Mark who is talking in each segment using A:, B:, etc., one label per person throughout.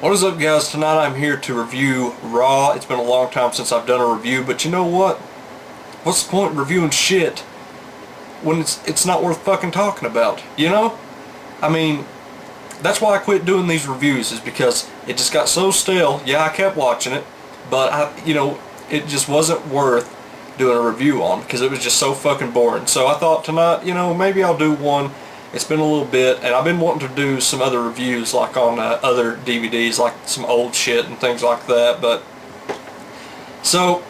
A: What is up, guys? Tonight I'm here to review Raw. It's been a long time since I've done a review, but you know what? What's the point in reviewing shit when it's not worth fucking talking about, you know? I mean, that's why I quit doing these reviews, is because it just got so stale. Yeah, I kept watching it, but it just wasn't worth doing a review on because it was just so fucking boring. So I thought tonight, maybe I'll do one. It's been a little bit, and I've been wanting to do some other reviews, like on other DVDs, like some old shit and things like that. But so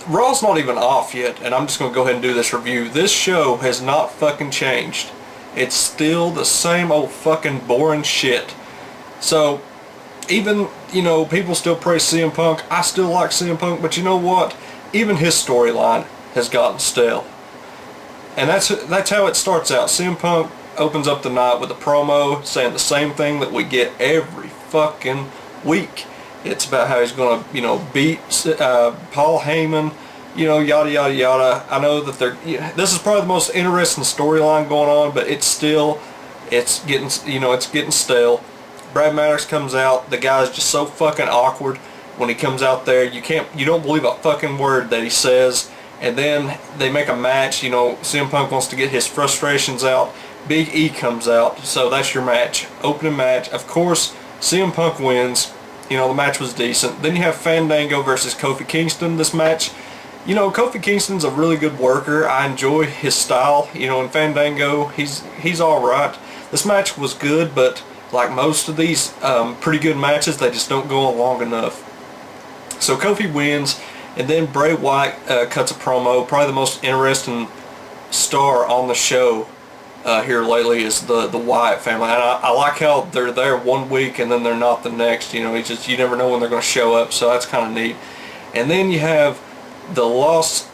A: Raw's not even off yet, and I'm just gonna go ahead and do this review. This show has not fucking changed. It's still the same old fucking boring shit. So even people still praise CM Punk. I still like CM Punk, but you know what? Even his storyline has gotten stale, and that's how it starts out. CM Punk opens up the night with a promo saying the same thing that we get every fucking week. It's about how he's going to, beat Paul Heyman, yada yada yada. I know that this is probably the most interesting storyline going on, but it's getting stale. Brad Maddox comes out. The guy's just so fucking awkward when he comes out there. You don't believe a fucking word that he says. And then they make a match. CM Punk wants to get his frustrations out. Big E comes out, so that's your match. Opening match. Of course, CM Punk wins. The match was decent. Then you have Fandango versus Kofi Kingston. This match, Kofi Kingston's a really good worker. I enjoy his style. In Fandango, he's all right. This match was good, but like most of these pretty good matches, they just don't go on long enough. So Kofi wins, and then Bray Wyatt cuts a promo. Probably the most interesting star on the show here lately is the Wyatt family, and I like how they're there one week and then they're not the next. You never know when they're going to show up, so that's kind of neat. And then you have the Los,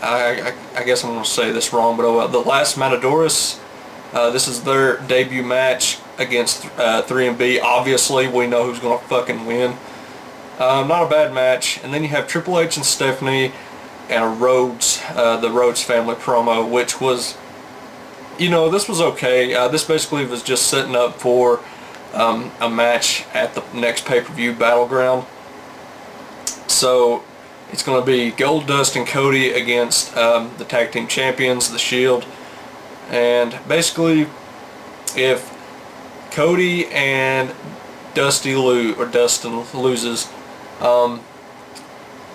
A: I guess I'm going to say this wrong, but the Las Matadores. This is their debut match against 3MB. Obviously, we know who's going to fucking win. Not a bad match. And then you have Triple H and Stephanie and the Rhodes family promo, which was, this was okay. This basically was just setting up for a match at the next pay-per-view Battleground. So it's going to be Goldust and Cody against the tag team champions, The Shield. And basically, if Cody and Dustin loses,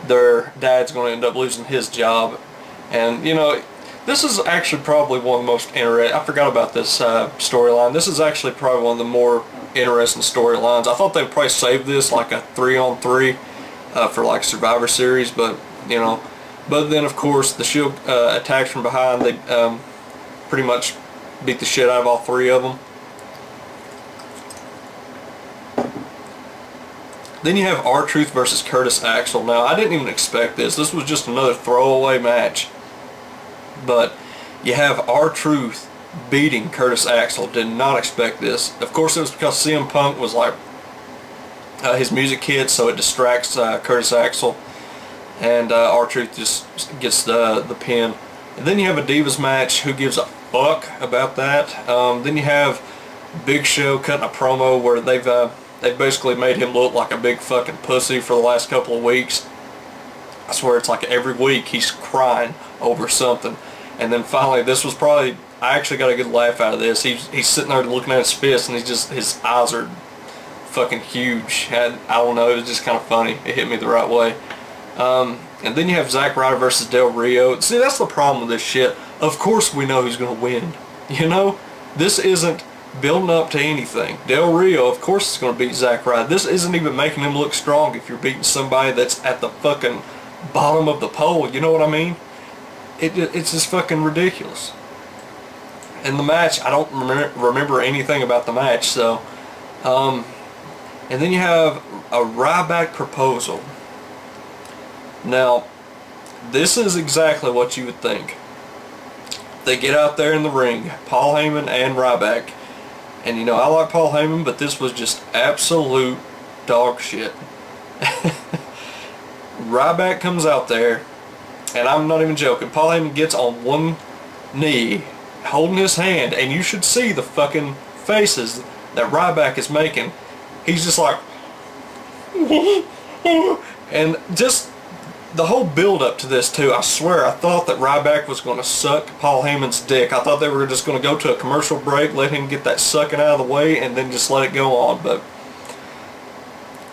A: their dad's going to end up losing his job. And this is actually probably one of the most interesting. I forgot about this storyline. This is actually probably one of the more interesting storylines. I thought they'd probably save this like a 3-on-3 for like Survivor Series, but but then of course the Shield attacks from behind. They pretty much beat the shit out of all three of them. Then you have R-Truth versus Curtis Axel. Now, I didn't even expect this. This was just another throwaway match. But you have R-Truth beating Curtis Axel. Did not expect this. Of course, it was because CM Punk was like his music hit, so it distracts Curtis Axel. And R-Truth just gets the pin. And then you have a Divas match. Who gives a fuck about that? Then you have Big Show cutting a promo where they've basically made him look like a big fucking pussy for the last couple of weeks. I swear it's like every week he's crying over something. And then finally, this was probably, I actually got a good laugh out of this. He's sitting there looking at his fist, and his eyes are fucking huge. I don't know, it was just kind of funny. It hit me the right way. And then you have Zack Ryder versus Del Rio. See, that's the problem with this shit. Of course we know who's going to win. This isn't building up to anything. Del Rio, of course, is going to beat Zack Ryder. This isn't even making him look strong if you're beating somebody that's at the fucking bottom of the pole. You know what I mean? It's just fucking ridiculous. And the match, I don't remember anything about the match. So, and then you have a Ryback proposal. Now, this is exactly what you would think. They get out there in the ring, Paul Heyman and Ryback. And I like Paul Heyman, but this was just absolute dog shit. Ryback comes out there, and I'm not even joking. Paul Heyman gets on one knee, holding his hand, and you should see the fucking faces that Ryback is making. He's just like, And just the whole build up to this too, I swear I thought that Ryback was going to suck Paul Heyman's dick. I thought they were just going to go to a commercial break, let him get that sucking out of the way, and then just let it go on. But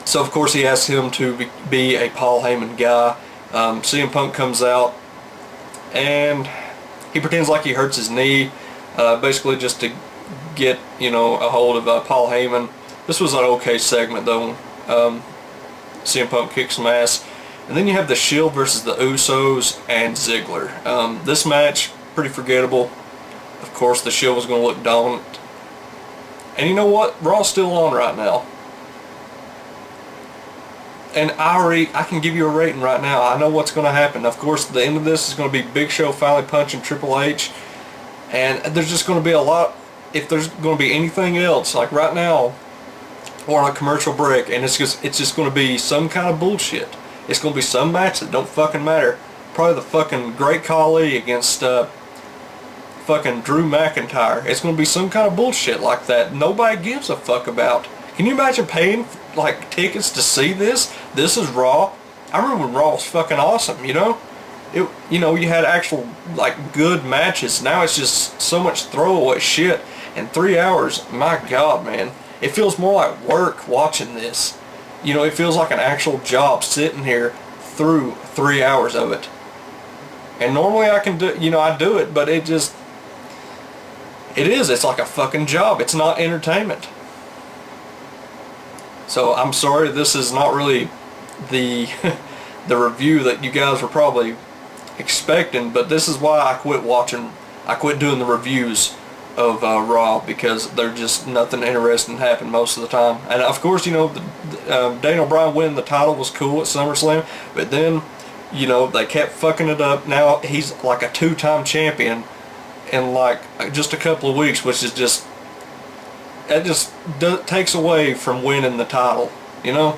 A: so of course he asked him to be a Paul Heyman guy. CM Punk comes out and he pretends like he hurts his knee, basically just to get, you know, a hold of Paul Heyman. This was an okay segment though. CM Punk kicks some ass. And then you have the Shield versus the Usos and Ziggler. This match, pretty forgettable. Of course, the Shield was going to look dominant. And you know what? Raw's still on right now. And I can give you a rating right now. I know what's going to happen. Of course, the end of this is going to be Big Show finally punching Triple H. And there's just going to be a lot, if there's going to be anything else, like right now, or on a commercial break, and it's just going to be some kind of bullshit. It's going to be some match that don't fucking matter. Probably the fucking Great Khali against fucking Drew McIntyre. It's going to be some kind of bullshit like that nobody gives a fuck about. Can you imagine paying like tickets to see this? This is Raw. I remember when Raw was fucking awesome, you know? You know, you had actual like good matches. Now it's just so much throwaway shit. And 3 hours, my God, man. It feels more like work watching this. You know, it feels like an actual job sitting here through 3 hours of it. And normally I can do, you know, I do it, but it's like a fucking job. It's not entertainment. So I'm sorry, this is not really the the review that you guys were probably expecting, but this is why I quit doing the reviews of Raw, because there's just nothing interesting happened most of the time. And of course, you know, Daniel Bryan winning the title was cool at SummerSlam, but then, you know, they kept fucking it up. Now he's like a 2-time champion in like just a couple of weeks, which is just, it just takes away from winning the title, you know?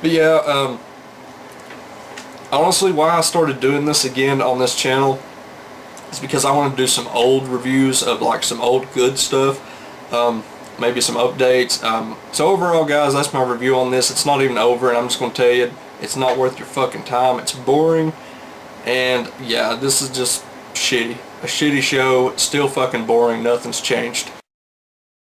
A: But yeah, honestly, why I started doing this again on this channel is because I want to do some old reviews of like some old good stuff, maybe some updates. So overall, guys, that's my review on this. It's not even over, and I'm just going to tell you, it's not worth your fucking time. It's boring, and yeah, this is just shitty. A shitty show. It's still fucking boring. Nothing's changed.